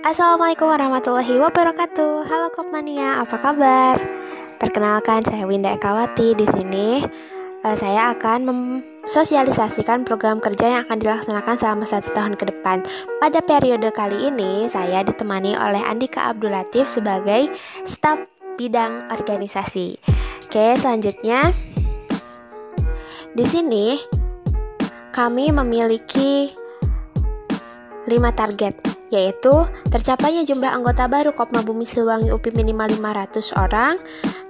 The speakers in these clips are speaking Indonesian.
Assalamualaikum warahmatullahi wabarakatuh. Halo Kopmania, apa kabar? Perkenalkan, saya Winda Ekawati. Di sini saya akan mensosialisasikan program kerja yang akan dilaksanakan selama 1 tahun ke depan. Pada periode kali ini, saya ditemani oleh Andika Abdul Latif sebagai staf bidang organisasi. Oke, selanjutnya di sini kami memiliki 5 target, yaitu tercapainya jumlah anggota baru Kopma Bumi Siliwangi UPI minimal 500 orang.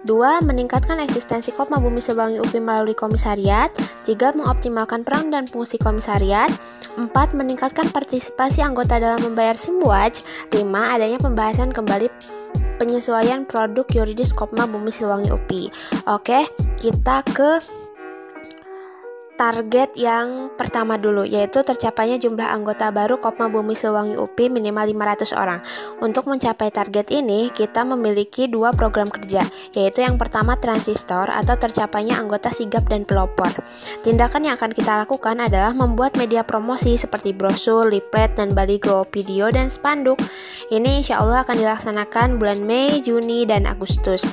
2. Meningkatkan eksistensi Kopma Bumi Siliwangi UPI melalui komisariat. 3. Mengoptimalkan peran dan fungsi komisariat. 4. Meningkatkan partisipasi anggota dalam membayar SIMWAJ. 5. Adanya pembahasan kembali penyesuaian produk yuridis Kopma Bumi Siliwangi UPI. Oke, kita ke target yang pertama dulu, yaitu tercapainya jumlah anggota baru Kopma Bumi Siliwangi UPI minimal 500 orang. Untuk mencapai target ini, kita memiliki 2 program kerja, yaitu yang pertama transistor atau tercapainya anggota sigap dan pelopor. Tindakan yang akan kita lakukan adalah membuat media promosi seperti brosur, leaflet, dan baligo, video, dan spanduk. Ini insya Allah akan dilaksanakan bulan Mei, Juni, dan Agustus.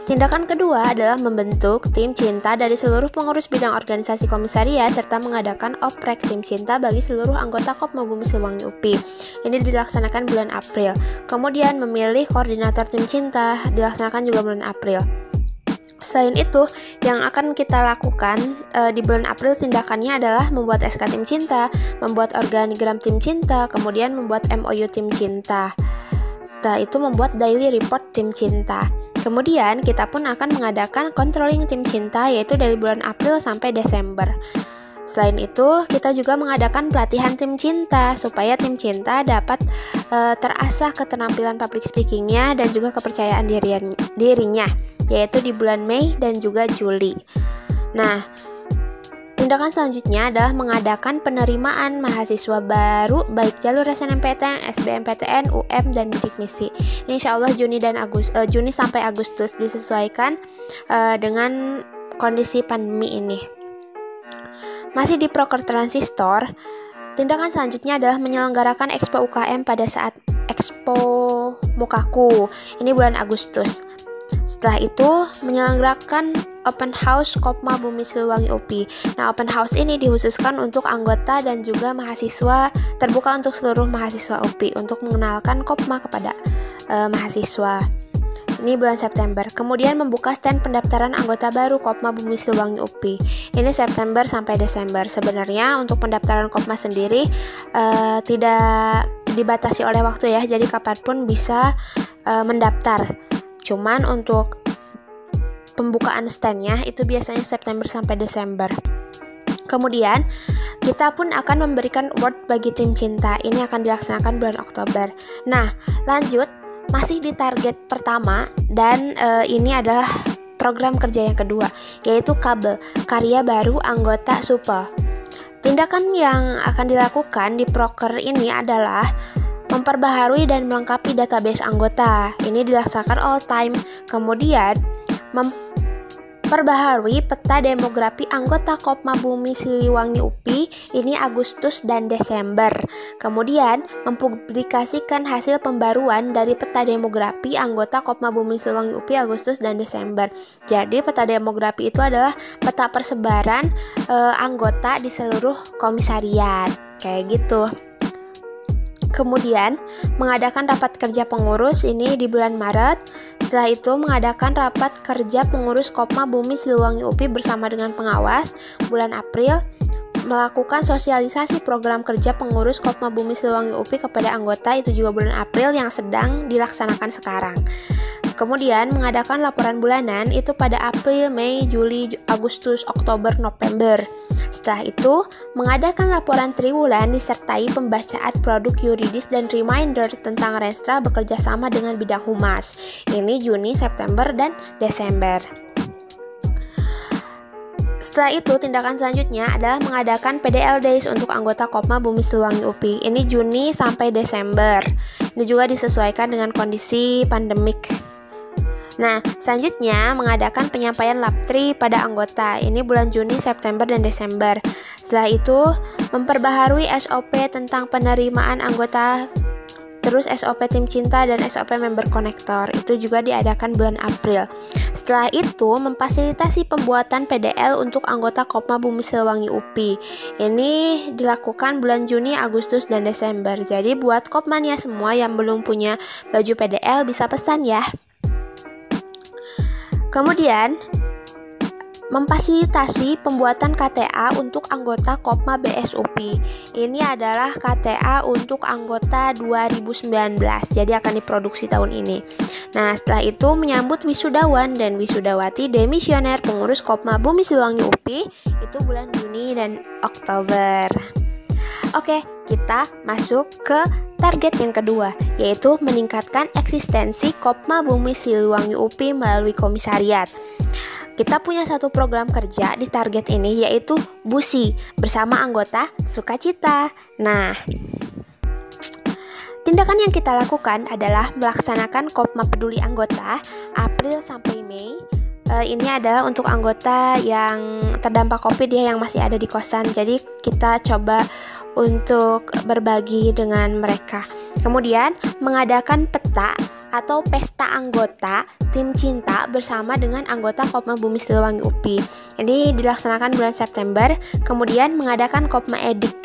Tindakan kedua adalah membentuk tim cinta dari seluruh pengurus bidang organisasi komisariat serta mengadakan oprek tim cinta bagi seluruh anggota Kopma Bumi Siliwangi UPI. Ini dilaksanakan bulan April. Kemudian memilih koordinator tim cinta dilaksanakan juga bulan April. Selain itu, yang akan kita lakukan di bulan April tindakannya adalah membuat SK tim cinta, membuat organigram tim cinta, kemudian membuat MOU tim cinta. Setelah itu membuat daily report tim cinta. Kemudian kita pun akan mengadakan controlling tim cinta, yaitu dari bulan April sampai Desember. Selain itu, kita juga mengadakan pelatihan tim cinta supaya tim cinta dapat terasah keterampilan public speakingnya dan juga kepercayaan dirinya, yaitu di bulan Mei dan juga Juli. Nah, tindakan selanjutnya adalah mengadakan penerimaan mahasiswa baru baik jalur SNMPTN, SBMPTN, UM, dan bidik misi. Ini insya Allah Juni sampai Agustus, disesuaikan dengan kondisi pandemi ini. Masih di proker transistor, tindakan selanjutnya adalah menyelenggarakan Expo UKM pada saat Expo Mukaku. Ini bulan Agustus. Setelah itu menyelenggarakan open house Kopma Bumi Siliwangi UPI. Nah, open house ini dikhususkan untuk anggota dan juga mahasiswa, terbuka untuk seluruh mahasiswa UPI untuk mengenalkan Kopma kepada mahasiswa. Ini bulan September. Kemudian membuka stand pendaftaran anggota baru Kopma Bumi Siliwangi UPI. Ini September sampai Desember. Sebenarnya untuk pendaftaran Kopma sendiri tidak dibatasi oleh waktu ya, jadi kapanpun bisa mendaftar. Cuman untuk pembukaan standnya itu biasanya September sampai Desember. Kemudian kita pun akan memberikan award bagi tim cinta. Ini akan dilaksanakan bulan Oktober. Nah, lanjut masih di target pertama, dan ini adalah program kerja yang kedua, yaitu kabel karya baru anggota Supel. Tindakan yang akan dilakukan di proker ini adalah memperbaharui dan melengkapi database anggota. Ini dilaksanakan all time. Kemudian memperbaharui peta demografi anggota Kopma Bumi Siliwangi UPI ini Agustus dan Desember. Kemudian mempublikasikan hasil pembaruan dari peta demografi anggota Kopma Bumi Siliwangi UPI Agustus dan Desember. Jadi peta demografi itu adalah peta persebaran anggota di seluruh komisariat. Kayak gitu. Kemudian mengadakan rapat kerja pengurus ini di bulan Maret. Setelah itu mengadakan rapat kerja pengurus Kopma Bumi Siliwangi UPI bersama dengan pengawas bulan April. Melakukan sosialisasi program kerja pengurus Kopma Bumi Siliwangi UPI kepada anggota, itu juga bulan April yang sedang dilaksanakan sekarang. Kemudian mengadakan laporan bulanan itu pada April, Mei, Juli, Agustus, Oktober, November. Setelah itu mengadakan laporan triwulan disertai pembacaan produk yuridis dan reminder tentang Renstra bekerja sama dengan bidang humas. Ini Juni, September, dan Desember. Setelah itu, tindakan selanjutnya adalah mengadakan PDL Days untuk anggota Kopma Bumi Siliwangi UPI. Ini Juni sampai Desember. Ini juga disesuaikan dengan kondisi pandemik. Nah, selanjutnya mengadakan penyampaian laptri pada anggota. Ini bulan Juni, September, dan Desember. Setelah itu, memperbaharui SOP tentang penerimaan anggota terus SOP Tim Cinta dan SOP Member Konektor itu juga diadakan bulan April. Setelah itu memfasilitasi pembuatan PDL untuk anggota Kopma Bumi Siliwangi UPI. Ini dilakukan bulan Juni, Agustus, dan Desember. Jadi buat Kopmania semua yang belum punya baju PDL bisa pesan ya. Kemudian memfasilitasi pembuatan KTA untuk anggota Kopma BSUPI. Ini adalah KTA untuk anggota 2019, jadi akan diproduksi tahun ini. Nah, setelah itu menyambut wisudawan dan wisudawati demisioner pengurus Kopma Bumi Siliwangi UPI itu bulan Juni dan Oktober. Oke, kita masuk ke target yang kedua, yaitu meningkatkan eksistensi Kopma Bumi Siliwangi UPI melalui komisariat. Kita punya satu program kerja di target ini, yaitu BUSI bersama anggota Sukacita. Nah, tindakan yang kita lakukan adalah melaksanakan Kopma Peduli anggota April sampai Mei. Ini adalah untuk anggota yang terdampak COVID ya, yang masih ada di kosan. Jadi kita coba untuk berbagi dengan mereka. Kemudian mengadakan peta atau pesta anggota Tim Cinta bersama dengan anggota Kopma Bumi Siliwangi UPI. Ini dilaksanakan bulan September. Kemudian mengadakan Kopma Edik.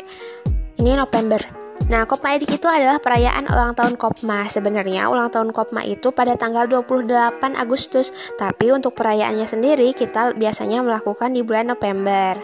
Ini November. Nah, Kopma Edik itu adalah perayaan ulang tahun Kopma. Sebenarnya ulang tahun Kopma itu pada tanggal 28 Agustus, tapi untuk perayaannya sendiri kita biasanya melakukan di bulan November.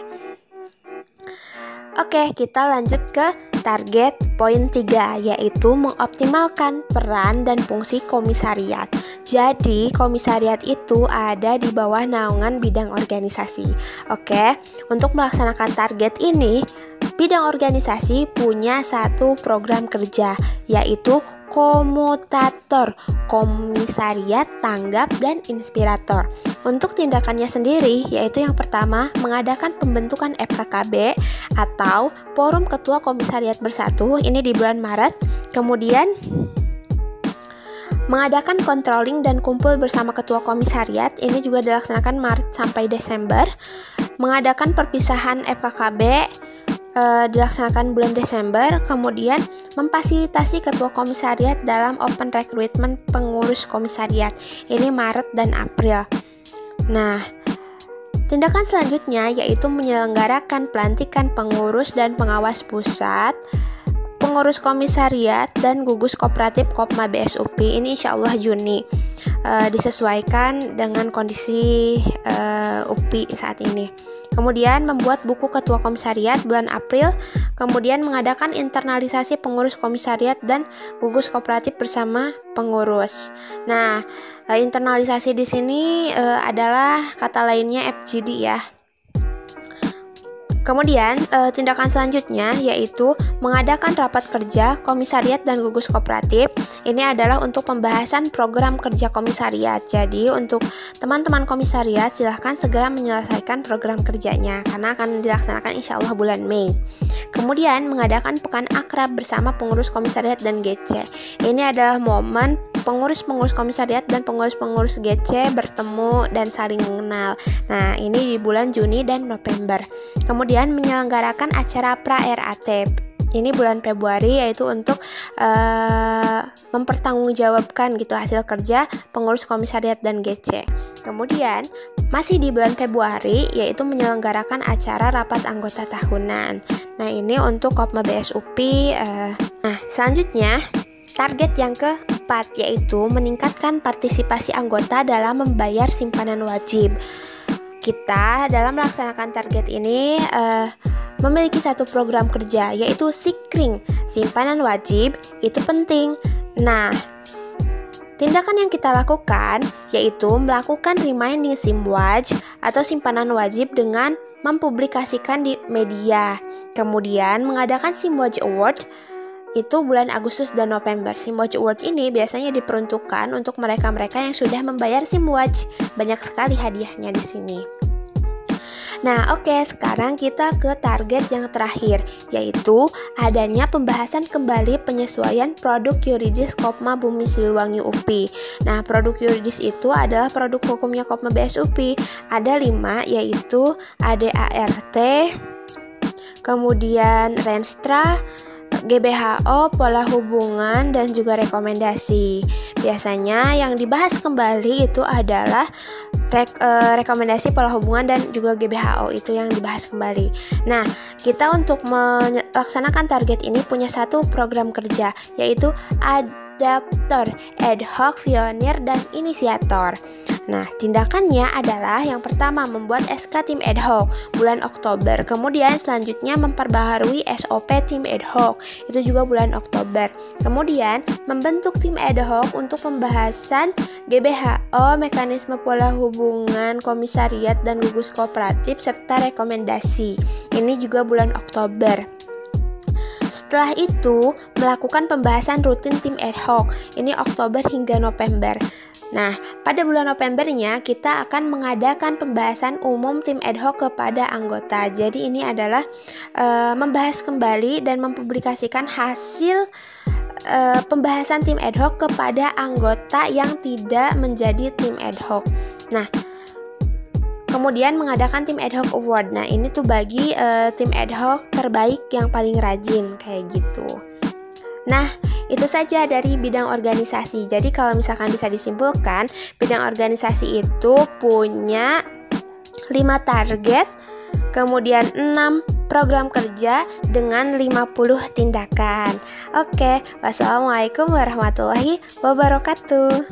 Oke, kita lanjut ke target poin 3, yaitu mengoptimalkan peran dan fungsi komisariat. Jadi, komisariat itu ada di bawah naungan bidang organisasi. Oke, untuk melaksanakan target ini, bidang organisasi punya satu program kerja, yaitu komutator, komisariat, tanggap, dan inspirator. Untuk tindakannya sendiri, yaitu yang pertama, mengadakan pembentukan FKKB atau Forum Ketua Komisariat Bersatu, ini di bulan Maret. Kemudian mengadakan controlling dan kumpul bersama ketua komisariat, ini juga dilaksanakan Maret sampai Desember. Mengadakan perpisahan FKKB dilaksanakan bulan Desember. Kemudian memfasilitasi ketua komisariat dalam open recruitment pengurus komisariat, ini Maret dan April. Nah, tindakan selanjutnya yaitu menyelenggarakan pelantikan pengurus dan pengawas pusat, pengurus komisariat, dan gugus kooperatif Kopma BSUPI. Ini insya Allah Juni, disesuaikan dengan kondisi UPI saat ini. Kemudian membuat buku ketua komisariat bulan April. Kemudian mengadakan internalisasi pengurus komisariat dan gugus kooperatif bersama pengurus. Nah, internalisasi di sini adalah kata lainnya FGD ya. Kemudian tindakan selanjutnya yaitu mengadakan rapat kerja komisariat dan gugus kooperatif. Ini adalah untuk pembahasan program kerja komisariat. Jadi untuk teman-teman komisariat silahkan segera menyelesaikan program kerjanya karena akan dilaksanakan insya Allah bulan Mei. Kemudian mengadakan pekan akrab bersama pengurus komisariat dan GC. Ini adalah momen pengurus-pengurus komisariat dan pengurus-pengurus GC bertemu dan saling mengenal. Nah, ini di bulan Juni dan November. Kemudian menyelenggarakan acara pra-RAT. Ini bulan Februari, yaitu untuk mempertanggungjawabkan gitu hasil kerja pengurus komisariat dan GC. Kemudian masih di bulan Februari, yaitu menyelenggarakan acara rapat anggota tahunan. Nah, ini untuk Kopma BSUPI. Nah, selanjutnya target yang keempat yaitu meningkatkan partisipasi anggota dalam membayar simpanan wajib. Kita dalam melaksanakan target ini memiliki satu program kerja yaitu Sikring, simpanan wajib itu penting. Nah, tindakan yang kita lakukan yaitu melakukan reminding simwaj atau simpanan wajib dengan mempublikasikan di media. Kemudian mengadakan Simwaj Award itu bulan Agustus dan November. Simwaj Award ini biasanya diperuntukkan untuk mereka-mereka yang sudah membayar Simwaj. Banyak sekali hadiahnya di sini. Nah, oke, sekarang kita ke target yang terakhir, yaitu adanya pembahasan kembali penyesuaian produk yuridis Kopma Bumi Siliwangi UPI. Nah, produk yuridis itu adalah produk hukumnya Kopma BSUPI. Ada 5, yaitu ADART, kemudian Renstra, GBHO, pola hubungan, dan juga rekomendasi. Biasanya yang dibahas kembali itu adalah rekomendasi, pola hubungan, dan juga GBHO itu yang dibahas kembali. Nah, kita untuk melaksanakan target ini punya satu program kerja, yaitu adaptor, ad hoc, pionir, dan inisiator. Nah, tindakannya adalah yang pertama membuat SK tim ad hoc bulan Oktober. Kemudian selanjutnya memperbaharui SOP tim ad hoc, itu juga bulan Oktober. Kemudian membentuk tim ad hoc untuk pembahasan GBHO, mekanisme pola hubungan, komisariat, dan gugus kooperatif, serta rekomendasi. Ini juga bulan Oktober. Setelah itu, melakukan pembahasan rutin tim ad hoc. Ini Oktober hingga November. Nah, pada bulan Novembernya kita akan mengadakan pembahasan umum tim ad hoc kepada anggota. Jadi ini adalah membahas kembali dan mempublikasikan hasil pembahasan tim ad hoc kepada anggota yang tidak menjadi tim ad hoc. Nah, kemudian mengadakan tim ad hoc award. Nah, ini tuh bagi tim ad hoc terbaik yang paling rajin kayak gitu. Nah, itu saja dari bidang organisasi. Jadi kalau misalkan bisa disimpulkan, bidang organisasi itu punya 5 target, kemudian 6 program kerja dengan 50 tindakan. Oke, wassalamualaikum warahmatullahi wabarakatuh.